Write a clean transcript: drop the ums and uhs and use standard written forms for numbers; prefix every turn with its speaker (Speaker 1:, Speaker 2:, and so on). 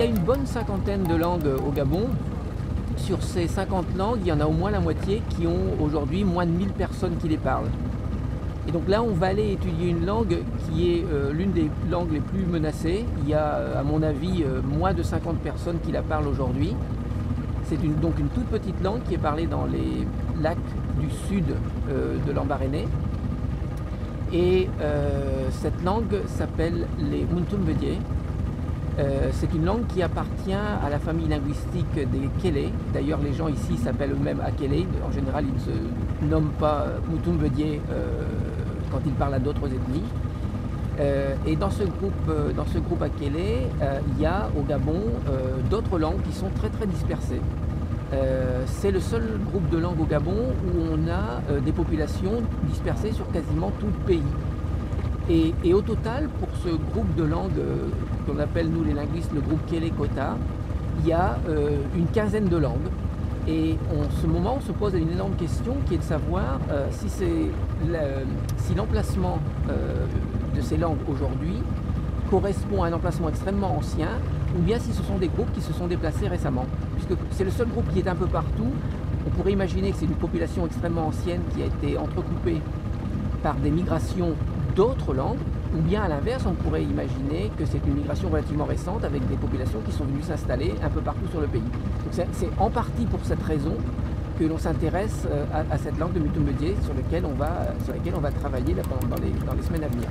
Speaker 1: Il y a une bonne cinquantaine de langues au Gabon. Sur ces 50 langues, il y en a au moins la moitié qui ont aujourd'hui moins de 1000 personnes qui les parlent. Et donc là, on va aller étudier une langue qui est l'une des langues les plus menacées. Il y a, à mon avis, moins de 50 personnes qui la parlent aujourd'hui. C'est donc une toute petite langue qui est parlée dans les lacs du sud de l'Ambaréné. Et cette langue s'appelle les Mutambadié. C'est une langue qui appartient à la famille linguistique des Kélé. D'ailleurs, les gens ici s'appellent eux-mêmes Akélé. En général, ils ne se nomment pas Mutambadié quand ils parlent à d'autres ethnies. Et dans ce groupe Akélé, il y a au Gabon d'autres langues qui sont très très dispersées. C'est le seul groupe de langues au Gabon où on a des populations dispersées sur quasiment tout le pays. Et au total, pour ce groupe de langues qu'on appelle nous les linguistes le groupe Kélé-Kota, il y a une quinzaine de langues. Et en ce moment, on se pose une énorme question qui est de savoir si l'emplacement de ces langues aujourd'hui correspond à un emplacement extrêmement ancien ou bien si ce sont des groupes qui se sont déplacés récemment. Puisque c'est le seul groupe qui est un peu partout, on pourrait imaginer que c'est une population extrêmement ancienne qui a été entrecoupée par des migrations d'autres langues, ou bien à l'inverse, on pourrait imaginer que c'est une migration relativement récente avec des populations qui sont venues s'installer un peu partout sur le pays. Donc c'est en partie pour cette raison que l'on s'intéresse à cette langue de Mutambadié sur laquelle on va travailler dans les semaines à venir.